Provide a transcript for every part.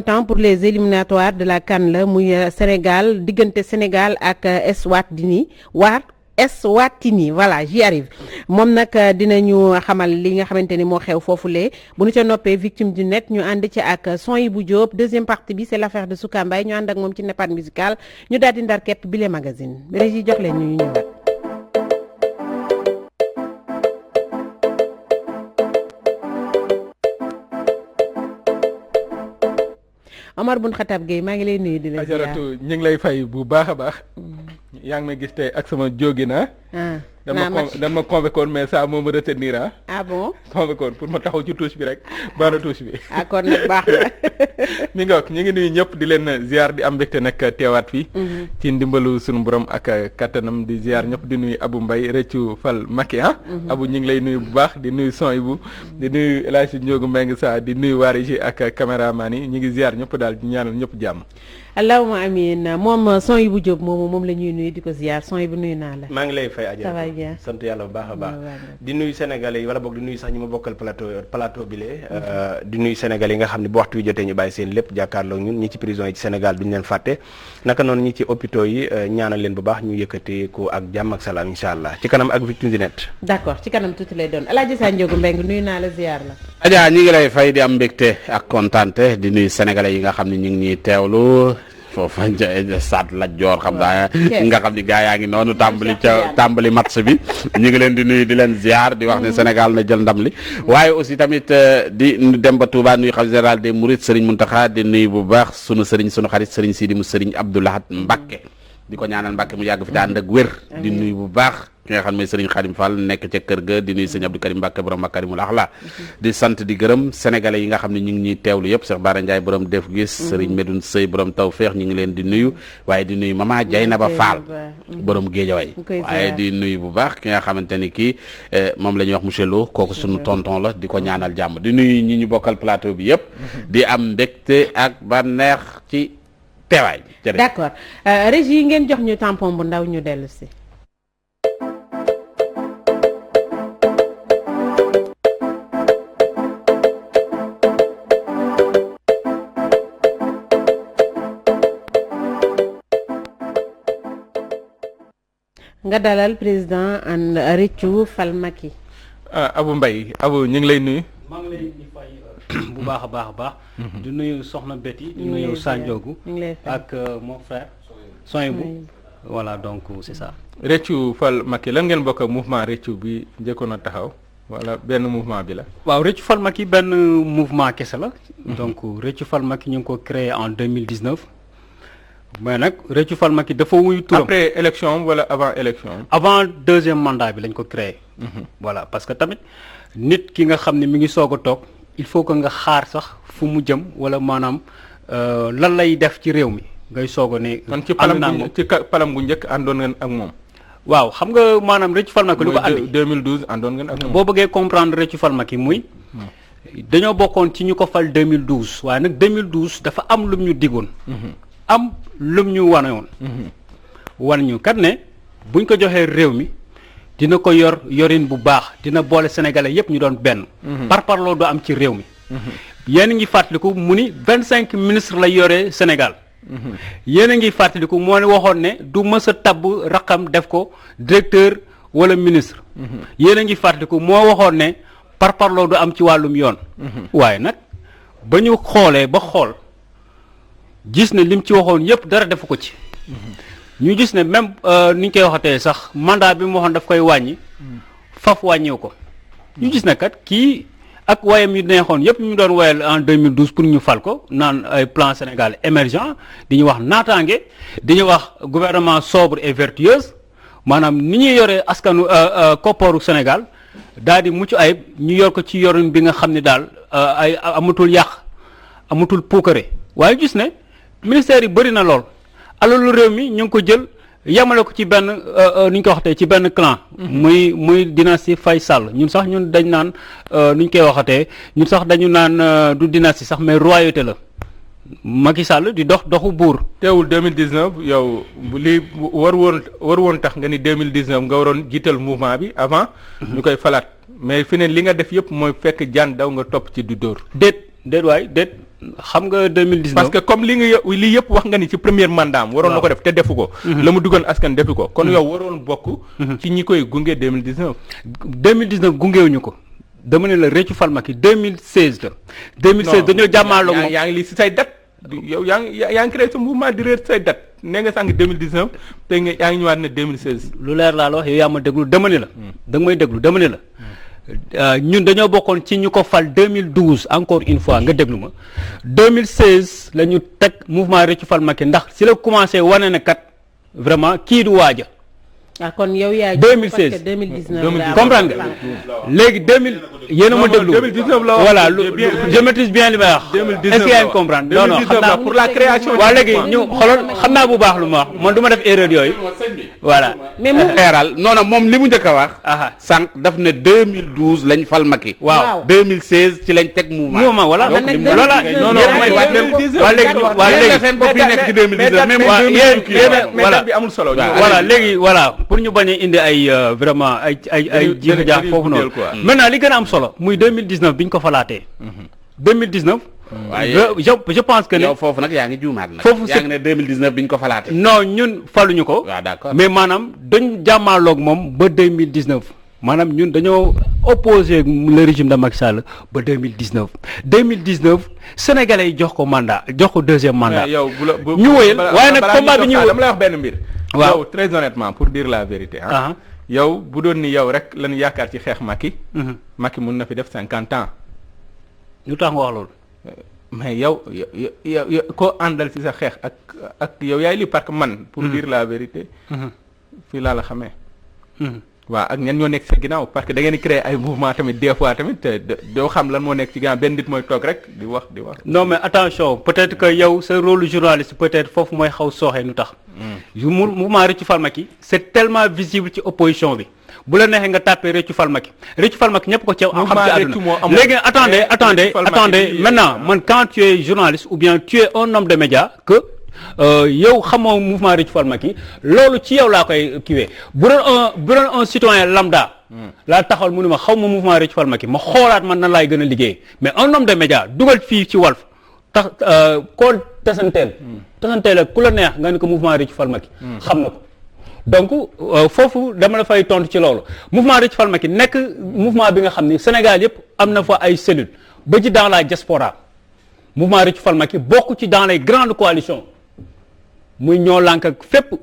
temps pour les éliminatoires de la CAN la muy Sénégal diggante Sénégal ak Eswatini voilà j'y arrive moom nag dinañu xamal li nga xamante ni moo xew foofulee bu ñu ca noppee victime du net ñu ànd ci ak Sohaibou Diop deuxième partie bi c'est l'affaire de Souka Mbaye ñu ànd ak moom ci Nepad musical ñu daal di ndar képp bile magazine régie jox leen ñu ñëwaat. Omar Bun Khatab Gueye maa ngi lay nuyu di la ziar Ajaratu ñu ngi lay fay bu baax a baax yaa ngi may gis tey ak sama jógi na dama convoqué woon mais ça moo ma retenir ah bon convoqué woon pour ma taxaw ci touche bi rek baana touche bi kon nag baax na mi nga ñu ngi nuyu ñëpp di leen ziar di am mbégte nag teewaat fii ci ndimbalu sunu borom ak kattanam di ziar ñëpp di nuyu Abou Mbaye Rëccu Fal Macky Abou ñu ngi lay nuyu bu baax di nuyu Sohaibou di nuyu El Hadji Ndiogu Mbengue sa di nuyu waa régie ak caméraman yi ñu ngi ziar ñëpp daal di ñaanal ñëpp jàmm allahumma amiin moom Sohaibou Diop moom la ñuy nuyu di ko ziar Sohaibou nuyu naa la. maa ngi lay fay ça va bien sant yàlla bu baax a baax di nuyu sénégalais yi wala boog di nuyu sax ñi ma bokkal plateau bi lee di nuyu sénégalais yi nga xam ne bu waxtu wi jotee ñu bàyyi seen lépp jàkkaarloo ñun ñi ci prison yi ci Sénégal duñu leen fàtte naka noonu ñi ci hôpitaux yi ñaanal leen bu baax ñu yëkkati ko ak jàmm ak salaam incha allah ci kanam ak victime du net. d'accord ci kanam tuuti lay doon El Hadji Ndiogu Mbengue nuyu naa la ziar la. Adja ñi ngi lay fay di am mbégte ak kontaante di nuyu sénégalais yi nga xam ne ñu ngi ñuy teewlu foofu saat la joor xam naa nga xam ni gaa yaa ngi noonu tàmbali match bi ñu ngi leen di nuyu di leen ziar di wax ne Sénégal na jël ndam li waaye aussi tamit di dem ba Touba nuyu xalifa général des Mourides Serigne Mountakha di nuyu bu baax sunu Serigne sunu xarit Serigne Sidi mu Serigne Abdou Lahad Mbacké di ko ñaanal Mbacké mu yàgg fi te ànd ak wér di nuyu bu baax ki nga xam ne Serigne Khadim Fall nekk ca kër ga di nuyu Serigne Abdou Karim Mbacké borom Makarimul Akhlaq di sant di gërëm sénégalais yi nga xam ne ñu ngi ñuy teewlu yëpp Cheikh Bara Ndiaye borom def gis Serigne Medoune Sey borom Tawfeex ñu ngi leen di nuyu waaye di nuyu Mama Dieynaba Fall borom Géejawaay waaye di nuyu bu baax ki nga xamante ni kii moom la ñuy wax monsieur Lo kooku sunu tonton la di ko ñaanal jàmm di nuyu ñi ñu bokkal plateau bi yëpp di am mbégte ak bànneex ci teewaay bi. d'accord régie ngeen jox ñu tampon bu ndaw ñu dellu si. nga dalal président and Rëccu Fal Macky. Abou Mbaye Abou ñu ngi lay nuyu. maa ngi lay di fay bu baax a baax. di nuyu Soxna Betty di nuyu Sanjoogu ak mon frère Sohaibou voilà donc c'est ça. Rëccu Fal Macky lan ngeen bokk ak mouvement Rëccu bi njëkkoon a taxaw wala benn mouvement bi la. waaw Rëccu Fal Macky benn mouvement kese la. donc Rëccu Fal Macky ñu ngi ko créé en 2019. mais nag Rëccu Fal Macky dafa wuyu turam après élection wala avant élection. avant deuxième mandat bi lañ ko créé. voilà parce que tamit nit ki nga xam ne mi ngi soog a toog il faut que nga xaar sax fu mu jëm wala maanaam lan lay def ci réew mi ngay soog a ne. kon ci palam bu njëkk àndoon ngeen ak moom. waaw xam nga maanaam Rëccu Fal Macky lu ko andi 2012 àndoon ngeen ak moom. boo bëggee comprendre Rëccu Fal Macky muy. dañoo bokkoon ci ñu ko fal 2012 waaye nag 2012 dafa am lum ñu digoon. am lum ñu wanewoon wan ñu kat ne buñ ko joxee réew mi dina ko yorin bu baax dina boole sénégalais yépp ñu doon benn parparloo du am ci réew mi yéen a ngi fàttaliku mu ni 25 ministres la yoree Sénégal yéen a ngi fàttaliku moo ne waxoon ne du mës a tabb raqam def ko directeur wala ministre yéen a ngi fàttaliku moo waxoon ne parparloo du am ci wàllum yoon waaye nag ba ñu xoolee ba xool gis ne lim ci waxoon yépp dara defu ko ci ñu gis ne même ni ñu koy waxatee sax mandat bi mu waxoon daf koy wàññi faf wàññiw ko ñu gis ne kat kii ak wayam yu neexoon yépp ñu doon wayal en 2012 pour ñu fal ko naan ay plan Sénégal émergent di ñu wax naataange di ñu wax gouvernement sobre et vertueuse maanaam ni ñuy yoree askanu koppooru Sénégal daal di mucc ayib ñu yor ko ci yorin bi nga xam ne daal ay amatul yàq amatul puukare waaye gis ne ministère yi bëri na lool alalu réew mi ñu ngi ko jël yemale ko ci benn ni ñu ko waxatee ci benn clan. muy dynastie Faye Sall ñun sax ñun dañ naan ni ñu koy waxatee ñun sax dañu naan du dynastie sax mais royauté la Macky Sall di doxu buur. teewul 2019 yow li war woon tax nga ni 2019 nga waroon jiital mouvement bi avant. ñu koy falaat mais fi ne li nga def yëpp mooy fekk jaan daw nga topp ci du dóor. déet waay déet xam nga 2019 parce que comme lii yëpp wax nga ni ci premier mandat am waroon na ko def te defu ko. la mu duggoon askan defu ko kon yow waroon bokk. ci ñi koy gunge 2019. 2019 gungewuñu ko dama ne la réccu fal Macky 2016 la. 2016 dañoo jàmmaaloo moom yaa ngi lii si say date. yow yaa ngi créé sa mouvement di réer say date nee nga sànq 2019 te nga yaa ngi ñëwaat ne 2016. lu leer laa la wax yow yaa ma déglu dama ne la. da nga may déglu dama ne la. ñun dañoo bokkoon ci ñu ko fal 2012 encore une fois nga déglu ma 2016 la ñu teg mouvement réccu fal Macky ndax si la commencé wane na kat vraiment kii du waaja. kon yow yaa 2016 2019 comprendre nga léegi 2000 yéen a ma déglu 2019 la voilà je maîtrise bien li may wax. 2019 est-ce que yaa ngi comprendre non non xam naa pour la création. waaw léegi ñu xoolal xam naa bu baax lu ma wax man du ma def erreur yooyu. voilà mais mu leeral non non moom li mu njëkk a wax. sànq daf ne 2012 lañ fal Macky. waaw 2016 ci lañ teg mouvement. voilà donc loola non non léegi seen bopp yi nekk ci 2019 même voilà bi amul solo. voilà léegi voilà pour ñu bañ a indi ay vraiment ay jiitu jaax foofu noonu. maintenant li gën a am solo muy 2019 bi ñu ko falaatee. 2019. waaye je pense que ne. yow foofu nag yaa ngi juumaat nag. foofu yaa ngi ne 2019 bi ñu ko falaatee. non ñun faluñu ko. waaw d'accord mais maanaam dañ jàmmaaloog moom ba 2019 maanaam ñun dañoo opposé le régime de Macky Sall ba 2019 2019 sénégalais yi jox ko mandat jox ko deuxième mandat. ñu wëyal waaye nag combat bi ñu dama lay wax benn mbir. waaw yow très honnêtement pour dire la vérité yow bu doon ni yow rek lañu yaakaar ci xeex Macky. Macky mun na fi def 50 ans. lu tax nga wax loolu. mais yow koo àndal ci sa xeex ak yow yaay lii parce que man. pour dire la vérité. fii laa la xamee. waaw ak ñan ñoo nekk ci ginnaaw parce que da ngeen di créer ay mouvement tamit des fois tamit doo xam lan moo nekk ci ginnaaw benn nit mooy toog rek di wax. non mais attention peut-être que yow sa rôle journaliste peut-être foofu mooy xaw sooxee nu tax. mouvement Réccu Fal Macky c'est tellement visible ci opposition bi bu la neexee nga tapé Réccu Fal Macky Réccu Fal Macky ñëpp ko ceew xam ci àdduna léegi attendez maintenant man quand tu es journaliste ou bien tu es un homme de média que yow xamoo mouvement Réccu Fal Macky loolu ci yow laa koy kiiwee bu doon un citoyen lambda laa taxawal mu ne ma xaw ma mouvement Réccu Fal Macky ma xoolaat man nan laay gën a liggéey mais un homme de média dugal fii ci Walf tax koo tasanteel ak ku la neex nga ne ko mouvement Réccu Fal Macky xam na ko donc foofu dama la fay tontu ci loolu mouvement Réccu Fal Macky nekk mouvement bi nga xam ni Sénégal yëpp am na fa ay cellules ba ci dans la diaspora mouvement Réccu Fal Macky bokk ci dans les grandes coalitions muy ñoo lànk ak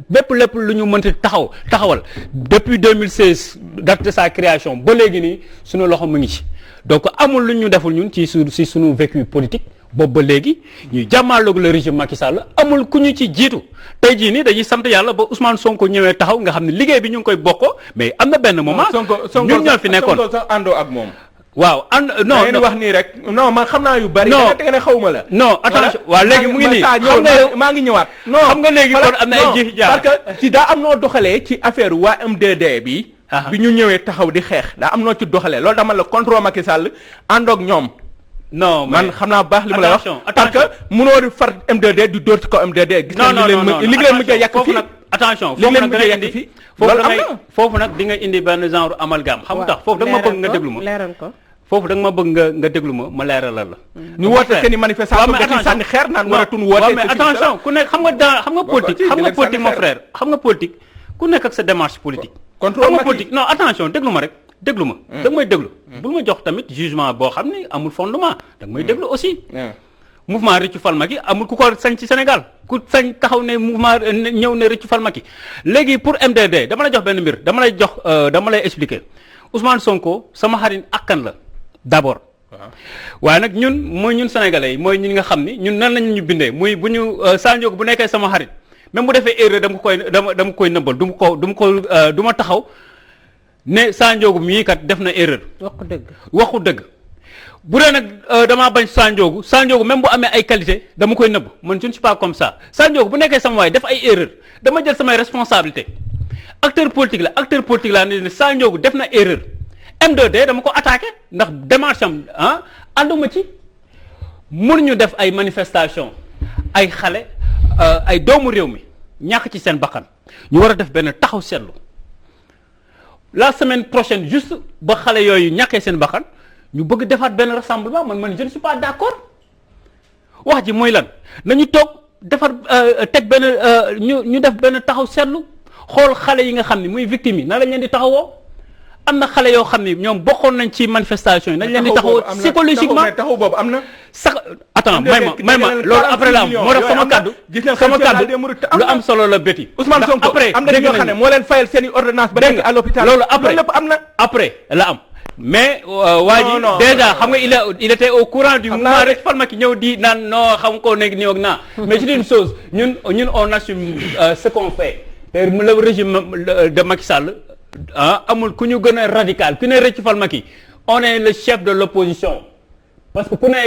lépp lu ñu mënti taxawal depuis 2016 date de sa création ba léegi nii suñu loxo mu ngi ci donc amul lu ñu deful ñun ci suñu vécu politique boobu ba léegi ñuy jàmmaaloog le régime Macky Sall amul ku ñu ci jiitu tey jii nii dañuy sant yàlla ba Ousmane Sonko ñëwee taxaw nga xam ne liggéey bi ñu ngi koy bokkoo mais am na benn moment. ñun ñoo fi nekkoon Sonko sax àndoo ak moom. waaw non wax nii rek non man xam naa yu bari. non da nga ne xawma la. non attention waaw léegi mu ngi nii xam nga maa ngi ñëwaat. non xam nga léegi kon am na ay jiixi jaar parce que ci daa am noo doxalee ci affaire waa MDD bi. bi ñu ñëwee taxaw di xeex daa am noo ci doxalee loolu dama la contre Macky Sall àndoog ñoom. non man xam naa baax li ma lay wax parce que mënoo di far MDD di dóor ci kaw MDD. gis nañ li leen mujjee yàq fii attention li leen mujjee yàq fii foofu nag di nga indi benn genre amalgame xam nga tax foofu da nga ma bëgg nga déglu ma leeral ko foofu da nga ma bëgg nga déglu ma leeralal la. ñu woote seen i manifestation nga ci sànni xeer naan war a tun woote mais attention ku nekk xam nga politique mon frère xam nga politique ku nekk ak sa démarche politique. xam nga politique non attention déglu ma rek déglu ma. da nga may déglu. bul ma jox tamit jugement boo xam ne amul fondement da nga may déglu aussi. mouvement Réccu Fal Macky amul ku ko sañ ci Sénégal ku sañ taxaw ne mouvement ñëw ne Réccu Fal Macky léegi pour MDD dama lay jox benn mbir dama lay expliquer Ousmane Sonko sama xarit akkan la. d'abord waaye nag ñun sénégalais yi mooy ñi nga xam ni ñun nan lañu ñu bindee muy bu ñu Sandiogou bu nekkee sama xarit même bu defee erreur dama koy nëbbal du ma taxaw ne Sandiogou mii kat def na erreur. waxu dëgg bu dee nag damaa bañ Sandiogou même bu amee ay qualité dama koy nëbb man je ne suis pas comme ça Sandiogou bu nekkee sama waay def ay erreur dama jël samay responsabilité acteur politique la ne Sandiogou def na erreur. M2D dama ko attaqué ndax démarche am ànduma ci mënuñu def ay manifestation ay xale ay doomu réew mi ñàkk ci seen bakkan ñu war a def benn taxaw seetlu la semaine prochaine juste ba xale yooyu ñàkkee seen bakkan ñu bëgg defaat benn rassemblement man je ne suis pas d'accord wax ji mooy lan nañu toog defar teg benn ñu def benn taxaw seetlu xool xale yi nga xam ne muy victime yi na lañ leen di taxawoo am na xale yoo xam ne ñoom bokkoon nañ ci manifestation yi nañ leen di taxawoo psychologiquement taxaw boobu am na sax attends may ma loolu après la am moo tax sama kaddu lu am solo la béti Ousmane Sonko am na ñoo xam ne moo leen fayal seen i ordonnance ba nekk à l'hôpital loolu après lépp am na après la am mais waa ji déjà xam nga il était au courant du mouvement Reccu Falmaki ñëw di naan non xam ko nekk nii ak naa mais je dis une chose ñun on assume ce qu'on fait te le régime de Macky Sall amul ku ñu gën a radical ku ne Reccu Falmaki on est le chef de l'opposition parce que ku ne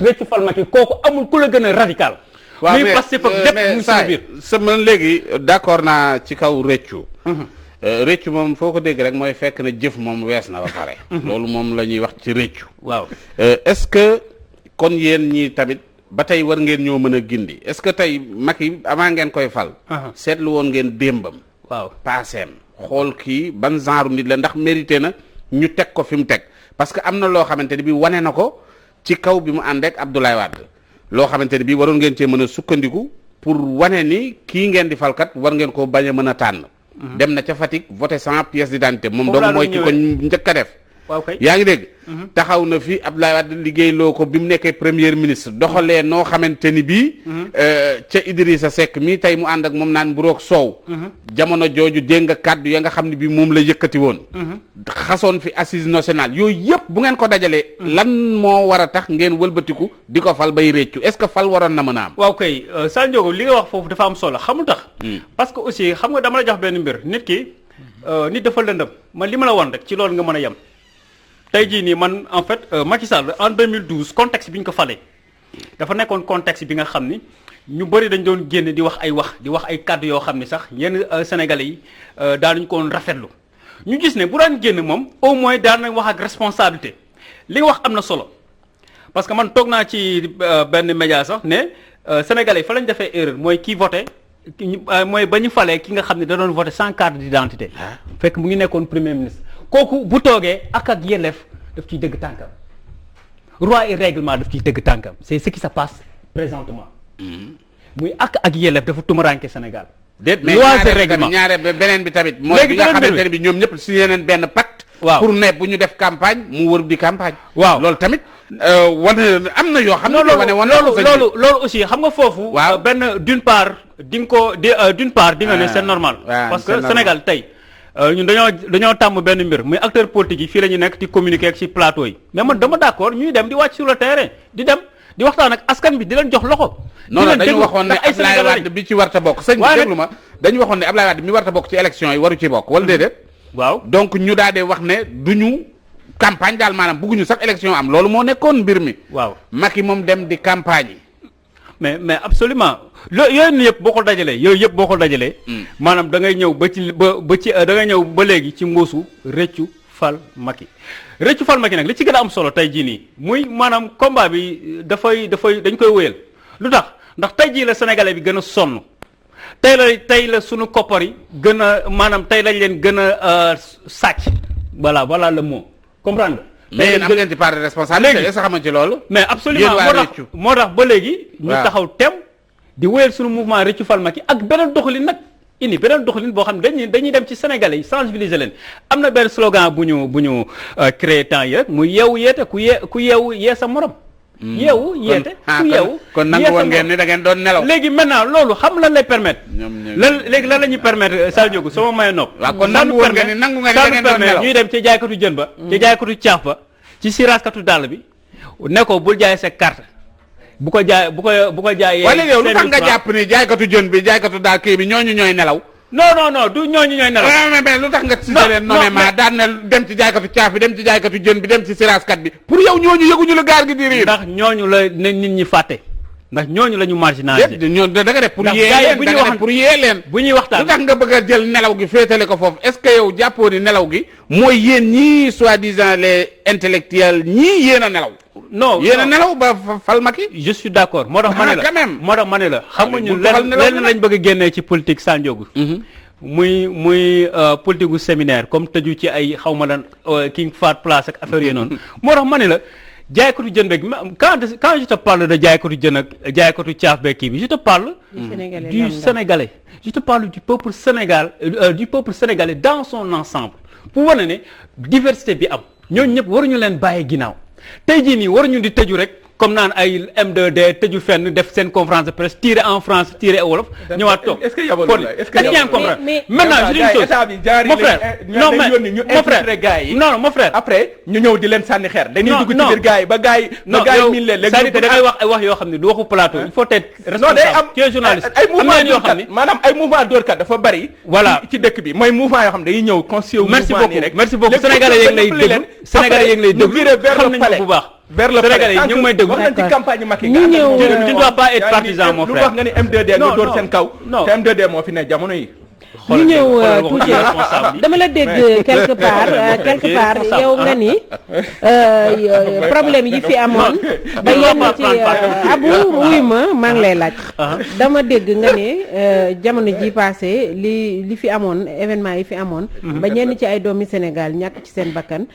Reccu Falmaki kooku amul ku la gën a radical waaw muy parce que lépp mu suñu biir sama léegi d'accord naa ci kaw Reccu Reccu moom foo ko dégg rek mooy fekk na jëf moom wees na ba pare loolu moom la ñuy wax ci Reccu waaw est-ce que kon yéen ñi tamit ba tey war ngeen ñoo mën a gindi est-ce que tey Macky avant ngeen koy fal seetlu woon ngeen démbam waaw paaseem xool kii ban genre nit la ndax mérité na ñu teg ko fi mu teg parce que am na loo xamante ni bi wane na ko ci kaw bi mu ànd ak Abdoulaye Wade loo xamante ni bi waroon ngeen cee mën a sukkandiku pour wane ni kii ngeen di falkat war ngeen ko bañ a mën a tànn dem na ca Fatick voté sans pièce d'identité moom donc mooy ki ko njëkk a def waaw kay yaa ngi dégg taxaw na fi Abdoulaye Wade liggéey loo ko bi mu nekkee premier ministre doxalee noo xamante ni bii ca Idrissa Seck mii tey mu ànd ak moom naan buroog soow jamono jooju dégg nga kàddu ya nga xam ne bii moom la yëkkati woon xasoon fi assise nationale yooyu yëpp bu ngeen ko dajalee lan moo war a tax ngeen wëlbatiku di ko fal bay réccu est-ce que fal waroon na mën a am waaw kay Sa Ndiogou li nga wax foofu dafa am solo xamul tax parce que aussi xam nga dama la jox benn mbir nit ki nit dafa lëndëm man li ma la wan rek ci loolu nga mën a yem tey jii nii man en fait Macky Sall en 2012 contexte bi ñu ko falee dafa nekkoon contexte bi nga xam ni ñu bëri dañ doon génn di wax ay kàddu yoo xam ne sax yenn sénégalais yi daanuñu ko woon rafetlu ñu gis ne bu daan génn moom au moins daan nañ wax ak responsabilité li nga wax am na solo parce que man toog naa ci benn média sax ne sénégalais yi fa lañ defee erreur mooy kii voté mooy ba ñu falee ki nga xam ne da doon voté sans carte d'identité fekk mu ngi nekkoon premier ministre kooku bu toogee ak yelleef daf ciy dëgg tànkam loi et règlement daf ciy dëgg tànkam c'est ce qui se passe présentement muy ak yelleef dafa tumaranke Sénégal déet mais loi et règlement ñaare beneen bi tamit mooy bi nga xamante ne bi ñoom ñëpp si yeneen benn pacte waaw pour ne bu ñu def campagne mu wër di campagne waaw loolu tamit wane am na yoo xam ne loolu aussi xam nga foofu benn d'une part di nga ko d'une part di nga ne c'est normal parce que Sénégal tey ñun dañoo tàmm benn mbir muy acteur politique yi fii la ñu nekk di communiquer ak ci plateau yi mais man dama d'accord ñuy dem di wàcc sur le terrain di dem di waxtaan ak askan bi di leen jox loxo. non dañu waxoon ne Ablaye Wade bi ci warta bokk sëñ bi déglu ma dañu waxoon ne Ablaye Wade mi warta bokk ci élection yi waru ci bokk wala déedéet. waaw donc ñu daal di wax ne duñu campagne daal maanaam bëgguñu sax élection am loolu moo nekkoon mbir mi. waaw Macky moom dem di campagne yi. mais absolument yooyu yëpp boo ko dajalee maanaam da ngay ñëw ba ci da ngay ñëw ba léegi ci mbuusu Reccu Falmaki nag li ci gën a am solo tey jii nii muy maanaam combat bi dafay dañ koy wéyal lu tax ndax tey jii la sénégalais bi gën a sonn tey la sunu koppar yi gën a maanaam tey lañ leen gën a sàcc voilà le mot comprendre mais yéen am ngeen ci part de responsabilité est-ce que xam nga ci loolu. mais absolument moo tax ba léegi. ñu taxaw tem di wéyal suñu mouvement Reccu Falmaki ak beneen doxalin nag indi beneen doxalin boo xam ne dañuy dem ci sénégalais yi sensibiliser leen am na benn slogan bu ñu créé temps yi rek mu yeewu yeete ku yeewu yee sa morom. yeewu yeete ku yeewu. kon nangu woon ngeen ni da ngeen doon nelaw. léegi maintenant loolu xam lan lay permettre. léegi lan la ñuy permettre Sa Ndiogou sama maye nopp. waaw kon nangu woon ngeen ni nangu ngeen da ngeen doon nelaw ñuy dem ci jaaykatu jën ba. ci jaaykatu caaf ba ci siraaskatu dàll bi ne ko bul jaay sa carte bu ko jaayee. wala yow lu tax nga jàpp ni jaaykatu jën bi jaaykatu daal kii bi ñooñu ñooy nelaw. non du ñooñu ñooy nelaw. mais lu tax nga ci leen nommément daan na dem ci jaaykatu caaf bi dem ci jaaykatu jën bi dem ci siraaskat bi pour yow ñooñu yëguñu la gaar gi di riir. ndax ñooñu la nit ñi fàtte ndax ñooñu la ñu marginalisé. ñoo da nga def pour yee leen da nga def pour yee leen. bu ñuy waxtaan lu tax nga bëgg a jël nelaw gi féetale ko foofu est-ce que yow jàppoo ni nelaw gi mooy yéen ñii soi-disant les intellectuels ñii yéen a nelaw. non yéen a nelaw ba Falmaki. je suis d'accord moo tax ma ne la quand même moo tax ma ne la xam nga ñu lenn lañ bëgg a génnee ci politique Sa Ndiogou. muy politique gu séminaire comme tëju ci ay xaw ma lan King Fahd Place ak affaire yooyu noonu moo tax ma ne la jaaykatu jën beeg quand je te parle de jaaykatu jën ak jaaykatu caaf beeg kii bi je te parle du sénégalais je te parle du peuple sénégalais dans son ensemble pour wane ne diversité bi am ñooñu ñëpp waruñu leen bàyyi ginnaaw tey jii nii waruñu di tëju rek comme naan ay M2D tëju fenn def seen conférence de presse tiré en France tiré wolof ñëwaat toog. est-ce que yabal la est-ce que maintenant je dis une chose mon frère non mais mon frère gars yi non mon frère après ñu ñëw di leen sànni xeer dañuy dugg ci biir gars yi ba gars yi miin leen léegi c'est-à-dire que da ngay wax ay wax yoo xam ne du waxu plateau il faut être responsable tu es journaliste ay mouvement yoo xam ne maanaam ay mouvement dóorkat dafa bari voilà ci dëkk bi mooy mouvement yoo xam ne dañuy ñëw constitué mouvement nii rek merci beaucoup sénégalais yéeg lay déglu sénégalais yéeg lay déglu xam nañu bu baax vers le Sénégalais yi ñu ngi may déglu wax nañ ci campagne Macky ñu ñëw tu ne dois pas être partisan mon frère lu wax nga ni M2D nga door seen kaw te M2D moo fi ne jamono yi ñu ñëw tuuti dama la dégg quelque part yow nga ni problème yi fi amoon ba yenn ci abu wuy maa ngi lay laaj dama dégg nga ne jamono ji passé li fi amoon événement yi fi amoon ba ñenn ci ay doomi Sénégal ñàkk ci seen bakkan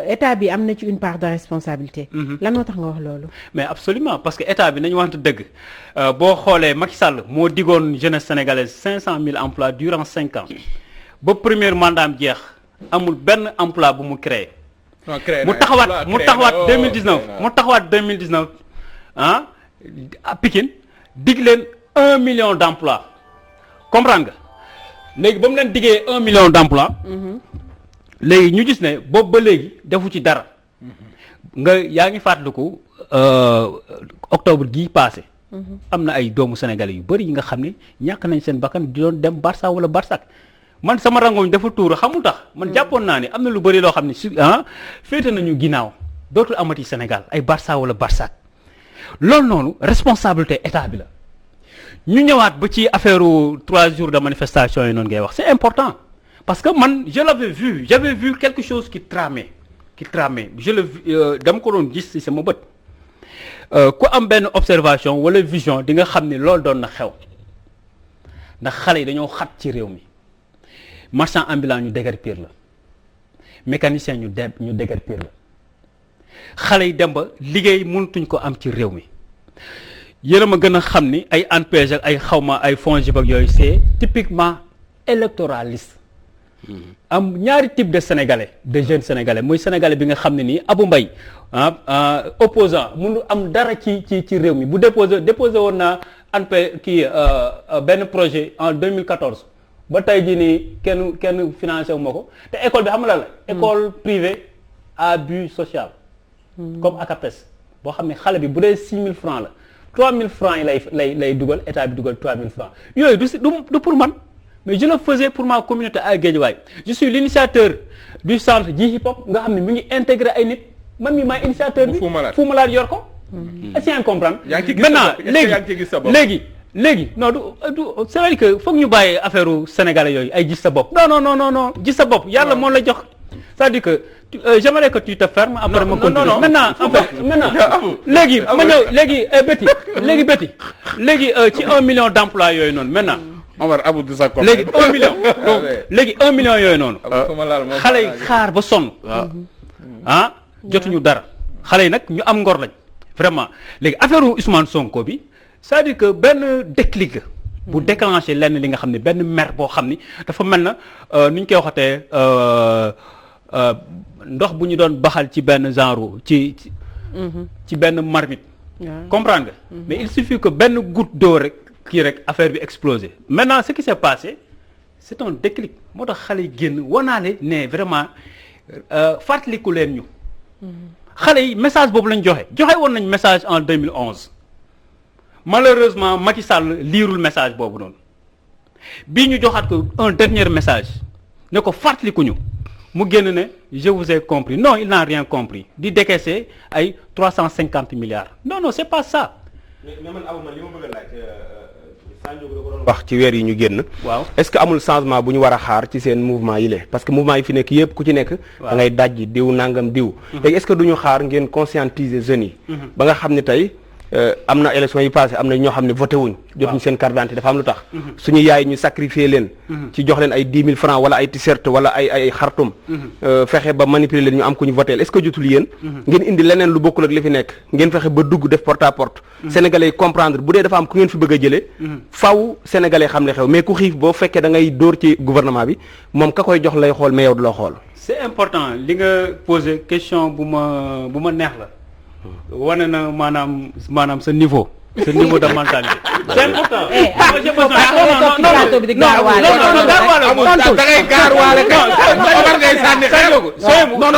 état bi am na ci une part de responsabilité lan moo tax nga wax loolu mais absolument parce que état bi nañu wante dëgg boo xoolee Macky Sall moo digoon jeunesse sénégalaise 500 000 emplois durant 5 ans ba premier mandat am jeex amul benn emploi bu mu créé mu taxawaat 2019 ah Pikine dig leen 1 million d'emplois comprendre nga léegi ba mu leen diggee 1 million d'emplois léegi ñu gis ne boobu ba léegi defu ci dara nga yaa ngi fàttaliku octobre gii passé am na ay doomu sénégalais yu bëri yi nga xam ne ñàkk nañ seen bakkan di doon dem Barça wala Barsak man sama rangooñ dafa tuuru xamul tax man jàppoon naa ne am na lu bëri loo xam ne féete nañu ginnaaw dootul amati Sénégal ay Barça wala Barsak loolu noonu responsabilité état bi la ñu ñëwaat ba ci affaire 3 jours de manifestation yi noonu ngay wax c'est important parce que man j'avais vu quelque chose qui tramait dama ko doon gis ci sama bët ku am benn observation wala vision di nga xam ne loolu doon na xew ndax xale yi dañoo xat ci réew mi marchand ambulant ñu déguerpir la mécanicien ñu déguerpir la xale yi dem ba liggéey mënatuñ ko am ci réew mi yéen a ma gën a xam ni ay ANPEJ ak ay xawma ay FONGIP ak yooyu c'est typiquement électoraliste am ñaari type de sénégalais de jeunes sénégalais muy sénégalais bi nga xam ne nii Abou Mbaye opposant mënu am dara ci réew mi bu déposé woon naa ANPEJ benn projet en 2014 ba tey jii nii kenn financé wu ma ko te école bi xam nga la école privée à but social comme ACAPES boo xam ne xale bi bu dee 6 000 francs la 3 000 francs yi lay dugal état bi dugal 3 000 francs yooyu du pour man mais je le faisais pour ma communauté à Guédiawaye je suis l'initiateur du centre J Hip Hop nga xam ne mi ngi intégré ay nit man mi maay initiateur bi Fou Malade yor ko est-ce que comprendre maintenant léegi non du c'est vrai que foog ñu bàyyi affaire sénégalais yooyu ay gis sa bopp non gis sa bopp yàlla moo la jox c'est-à-dire que j'aimerais que tu te fermes après ma continuer maintenant léegi ma ñëw Betty ci 1 million d'emplois yooyu noonu maintenant Omar Abou du sa léegi 1 million yooyu noonu xale yi xaar ba sonn jotuñu dara xale yi nag ñu am ngor lañ vraiment léegi affaire Ousmane Sonko bi c'est-à-dire que benn déclic bu déclenché lenn li nga xam ne benn mer boo xam ni dafa mel na ni ñu koy waxatee ndox bu ñu doon baxal ci benn genre ci benn marmite comprendre nga mais il suffit que benn goutte d'eau rek kii rek affaire bi explosé maintenant ce qui s'est passé c'est un déclic moo tax xale yi génn wanaale ne vraiment fàttaliku leen ñu xale yi message boobu lañ joxe woon nañ message en 2011 malheureusement Macky Sall liirul message boobu noonu bii ñu joxaat ko un dernier message ne ko fàttaliku ñu mu génn ne je vous ai compris non il n'a rien compris di décaisser ay 350 milliards non c'est pas ça. mais man Abou man li ma bëgg a laaj Sandiogou da ko doon wax ci weer yi ñu génn. waaw est-ce que amul changement bu ñu war a xaar ci seen mouvement yi la parce que mouvement yi fi nekk yëpp ku ci nekk. da ngay dajji diw nangam diw. léegi est-ce que duñu xaar ngeen conscientiser jeunes yi. ba nga xam ne tey am na élection yi passé am na ñoo xam ne voté wuñ jotuñ seen carte d'identité dafa am lu tax suñu yaay ñu sacrifier leen ci jox leen ay 10 000 francs wala ay t-shirt wala ay xartum fexe ba manipuler leen ñu am ku ñu voté est-ce que jotul yéen ngeen indi leneen lu bokkul ak li fi nekk ngeen fexe ba dugg def porte à porte sénégalais yi comprendre bu dee dafa am ku ngeen fi bëgg a jëlee faw sénégalais xam ne xew mais ku xiif boo fekkee da ngay dóor ci gouvernement bi moom ka koy jox lay xool mais yow du la xool c'est important li nga posé question bu ma neex la wane na maanaam sa niveau de mentalité. C'est important. da ngay gaarwaale Omar ngay sànni xeer non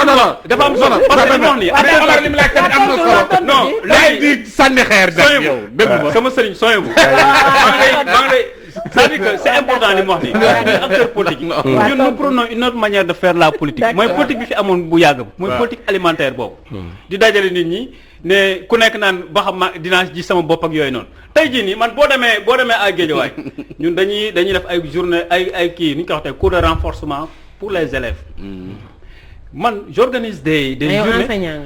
dafa am solo parce que wax ni Omar li mu laaj tamit am na solo non lay di sànni xeer def yow dégg ma sama sëriñ soyebu maa ngi lay c'est-à-dire que c'est important li mu wax ni acteur politique ñun nous prenons une autre manière de faire la politique mooy politique bi fi amoon bu yàgg mooy politique alimentaire boobu di dajale nit ñi ne ku nekk naan ba xam ma dinaa ji sama bopp ak yooyu noonu tey jii nii man boo demee à Guédiawaye ñun dañuy def ay journée ay kii ni ñu ko waxee cours de renforcement pour les élèves man j'organise des journées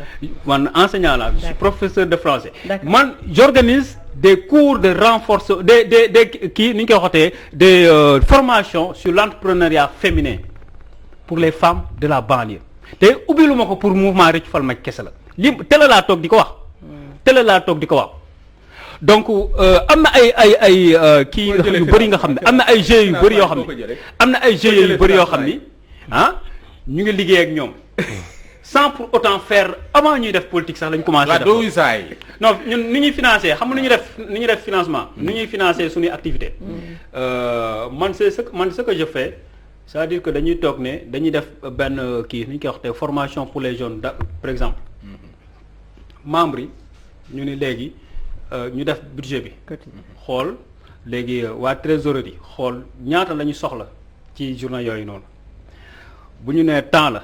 man enseignant là je suis professeur de français man j'organise des cours de renforcement des kii ni ñu koy waxatee des formations sur l'entrepreneuriat féminin pour les femmes de la banlieue te ubbilu ma ko pour mouvement Rëccu Fal Macky kese la li télé laa toog di ko wax donc am na ay kii yu bëri nga xam ne am na ay jeux yu bëri yoo xam ni ñu ngi liggéey ak ñoom sans pour autant faire avant ñuy def politique sax lañ commencé def non ñun ni ñuy financé xam nga ni ñuy def financement ni ñuy financé suñuy activité man ce que je fais c'est-à-dire que dañuy toog ne dañuy def benn kii ni ñu koy wax te formation pour les jeunes par exemple membres yi ñu ni léegi ñu def budget bi xool léegi waa trésorerie yi xool ñaata la ñu soxla ci journée yooyu noonu bu ñu nee temps la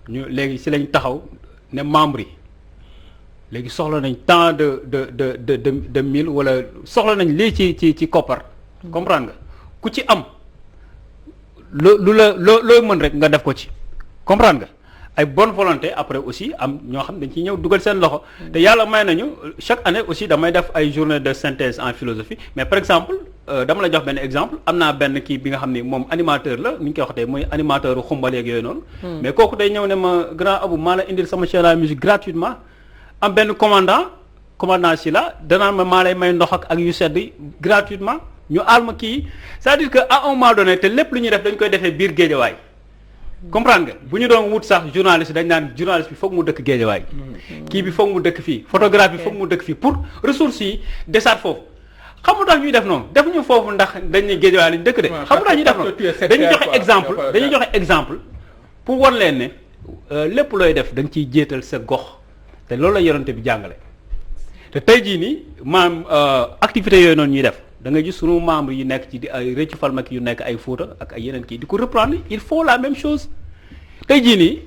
ñu léegi si lañ taxaw ne membres yi léegi soxla nañ tant de 1000 wala soxla nañ lii ci koppar comprendre nga ku ci am looy mën rek nga def ko ci comprendre nga ay bonne volonté après aussi am ñoo xam dañ ciy ñëw dugal seen loxo te yàlla may nañu chaque année aussi damay def ay journée de synthèse en philosophie mais par exemple dama la jox benn exemple am naa benn kii bi nga xam ni moom animateur la ni ñu koy waxatee mooy animateur xumbal yeeg yooyu noonu mais kooku day ñëw ne ma grand Abou maa la indil sama chaîne la musique gratuitement am benn commandant si la danaan ma maa lay may ndox ak yu sedd gratuitement ñu aal ma kii c'est-à-dire que à un moment donné te lépp lu ñuy def dañ koy defee biir Guédiawaye comprendre nga bu ñu doon wut sax journaliste dañ naan journaliste bi foog mu dëkk Guédiawaye kii bi foog mu dëkk fii photographe bi foog mu dëkk fii pour ressources yi desaat foofu xam nga tax ñuy def noonu defuñu foofu ndax dañ ne Guédiawaye lañ dëkk de xam nga tax ñuy def noonu dañuy joxe exemple pour wan leen ne lépp looy def da nga ciy jéetal sa gox te loolu la yorante bi jàngale te tey jii nii maam activités yooyu noonu ñuy def da nga gis sunu membres yi nekk ci di ay Rëccu Fal Macky yu nekk ay Fouta ak ay yeneen kii di ko reprendre il faut la même chose tey jii nii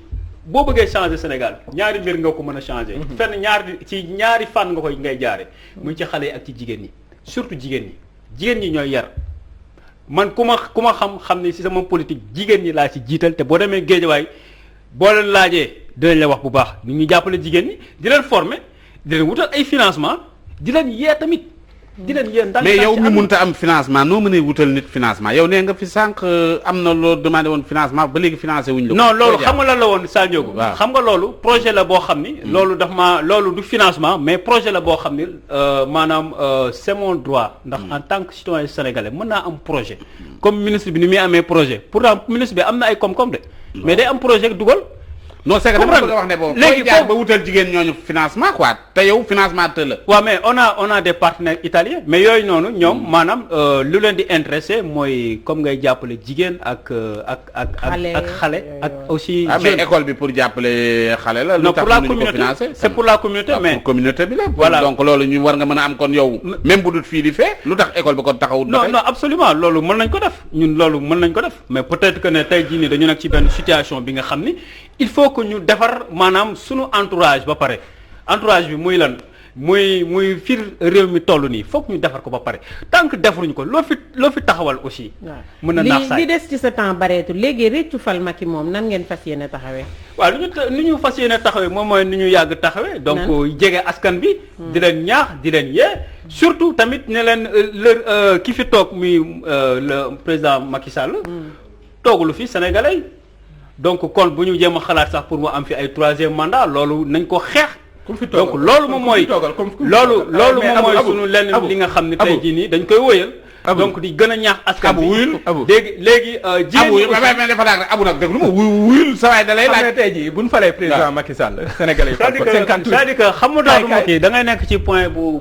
boo bëggee changer Sénégal ñaari mbir nga ko mën a changer. fenn ñaari fànn nga koy ngay jaare muy ci xale yi ak ci jigéen ñi surtout jigéen ñi ñooy yar man ku ma xam ne si sama politique jigéen ñi laa ci jiital te boo demee Guédiawaye boo leen laajee dinañ la wax bu baax ni ñu jàppale jigéen ñi di leen former di leen wutal ay financement di leen yee tamit. mais yow mi mënta am financement noo mënee wutal nit financement yow nee nga fi sànq am na loo demandé woon financement ba léegi financé wuñ la. non loolu xam nga lan la woon Sa Ndiogou. waaw xam nga loolu projet la boo xam ni. loolu loolu du financement mais projet la boo xam ni maanaam c'est mon droit. ndax en tant que citoyen sénégalais mën naa am projet. comme ministre bi ni muy amee projet pourtant ministre bi am na ay koom-koom de. mais day am projet dugal. non c'est que dama bëgg a wax ne boobu léegi jaar ba wutal jigéen ñooñu financement quoi te yow financement te la. waaw mais on a des partenaires italiens mais yooyu noonu ñoom maanaam lu leen di intéressé mooy comme ngay jàppale jigéen ak xale ak aussi. mais école bi pour jàppale xale la. non pour la communauté c'est pour la communauté mais pour communauté bi la. voilà donc loolu ñu war nga mën a am kon yow. même bu dul fii di fee lu tax école bi kon taxawut. non absolument loolu mën nañ ko def ñun loolu mën nañ ko def mais peut-être que ne tey jii nii dañu nekk ci benn situation bi nga xam ni il faut que ñu defar maanaam sunu entourage ba pare entourage bi muy lan muy fir réew mi toll nii foog ñu defar ko ba pare tant que defaruñu ko loo fi taxawal aussi. mën na naax saay li des ci sa temps bareetul léegi réccu fal Macky moom nan ngeen fas yéene taxawee. waaw ni ñu fas yéene taxawee moom mooy ni ñu yàgg taxawee. donc jege askan bi. di leen ñaax di leen yee. surtout tamit ne leen ki fi toog muy le président Macky Sall. toogulu fi sénégalais donc kon bu ñu jéem a xalaat sax pour mu am fi ay 3e mandat loolu nañ ko xeex. donc loolu moom mooy loolu moom mooy sunu lenn li nga xam ne tey jii nii dañ koy wóyal. donc di gën a ñaax askan bi léegi mais dafa daal abu nag dégg lu ma wuyul sa waay da lay laaj tey jii bu ñu falee président Macky Sall sénégalais c'est-à-dire que xam nga daal kii da ngay nekk ci point bu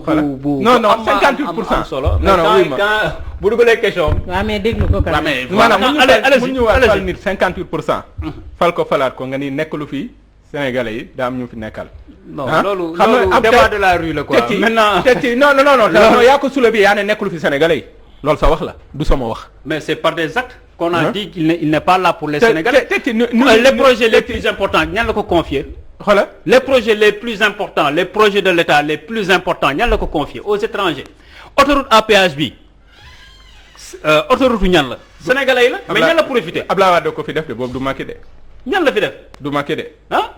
non 58% solo non oui quand bu dugalee question waaw mais déglu ko kan maanaam mun ñu war fal nit 58% fal ko falaat ko nga ni nekk lu fii sénégalais yi daa am ñu fi nekkal non loolu débat de la rue la quoi maintenant tekki non yaa ko soulevé yaa ne nekk lu fi sénégalais yi loolu sa wax la du sama wax. mais c'est par des actes qu'on a dit qu'il n'est pas là pour les Sénégalais. Les projets les plus importants ñan la ko confier. Voilà. Les projets les plus importants les projets de l'État les plus importants ñan la ko confier aux étrangers. Autoroute à péage bi autoroute ñan la. Sénégalais yi la mais ñan la profiter. Abdoulaye Wade ko fi def de boobu du Macky de. ñan la fi def. du Macky de. ah.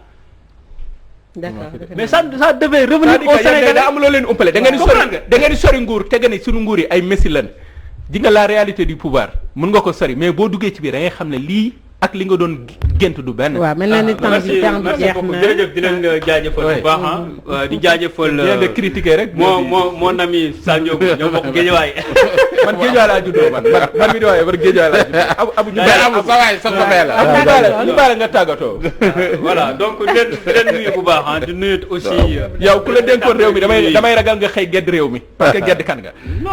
d'accord mais ça devait revenir au Sénégal da am loo leen umpale da ngeen di sori nguur te nga ni suñu nguur yi ay messi lan di nga la réalité du pouvoir mën nga ko sori mais boo duggee ci biir da ngay xam ne lii ak li nga doon gént du benn. waaw mel na ni temps bi jeex na jërëjëf di leen jaajëfal bu baax di jaajëfal bien de critiquer rek mon ami Sadio ñoo bokk Guédiawaye man Guédiawaye laa juddoo man mi di waaye war Guédiawaye laa juddoo abu sa waay sa sobee la ñu baale nga tàggatoo voilà donc leen nuyu bu baax di nuyu aussi yow ku la dénkoon réew mi damay ragal nga xëy gedd réew mi parce que gedd kan nga non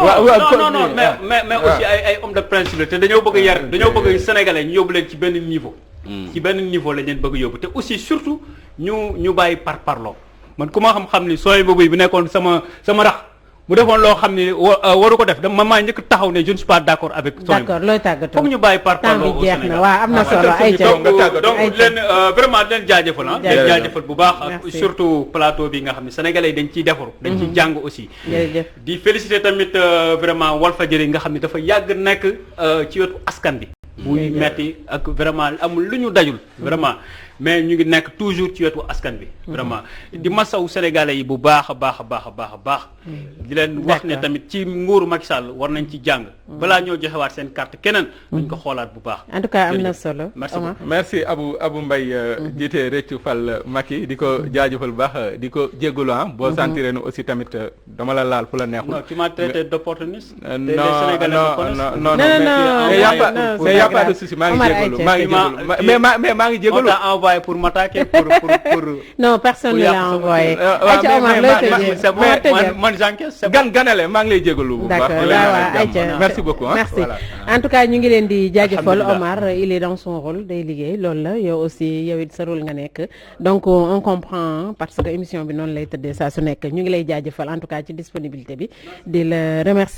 mais aussi ay homme de principe te dañoo bëgg yar dañoo bëgg sénégalais ñu yóbbu leen ci benn niveau ci benn niveau la leen bëgg yóbbu te aussi surtout ñu bàyyi parloo man ku ma xam ni sooy boobu bi nekkoon sama rax mu defoon loo xam ni waru ko def dama maa njëkk taxaw ne je ne suis pas d'accord avec sooy d'accord looy tàggatoo foog ñu bàyyi parloo au Sénégal waaw am na solo ay donc leen vraiment leen jaajëfal leen jaajëfal bu baax ak surtout plateau bi nga xam ne sénégalais dañ ciy defaru dañ ciy jàng aussi di féliciter tamit vraiment Walfadjri nga xam ne dafa yàgg nekk ci wetu askan bi buy metti ak vraiment amul lu ñu dajul vraiment mais ñu ngi nekk toujours ci wetu askan bi vraiment di masaw sénégalais yi bu baax a baax di leen wax ne tamit ci nguuru Macky Sall war nañ ci jàng balaa ñoo joxewaat seen carte keneen dañ ko xoolaat bu baax en tout cas am na solo merci Abou Mbaye jiite Réccu Fal Macky di ko jaajëfal bu baax di ko jéggalu boo sentiré nu aussi tamit dama la laal fu la neexul non tu m'as traité d'opportuniste non mais y a pas de souci maa ngi jéggalu mais maa ngi jéggalu pour m'attaquer pour non personne ne l'a envoyé man j'encaisse ganale maa ngi lay jégalu bu baax merci beaucoup merci en tout cas ñu ngi leen di jaajëfal Omar il est dans son rôle day liggéey loolu la yow aussi yow it sa rôle nga nekk donc on comprend parce que émission bi noonu lay tëddee saa su nekk ñu ngi lay jaajëfal en tout cas ci disponibilité bi di la remercier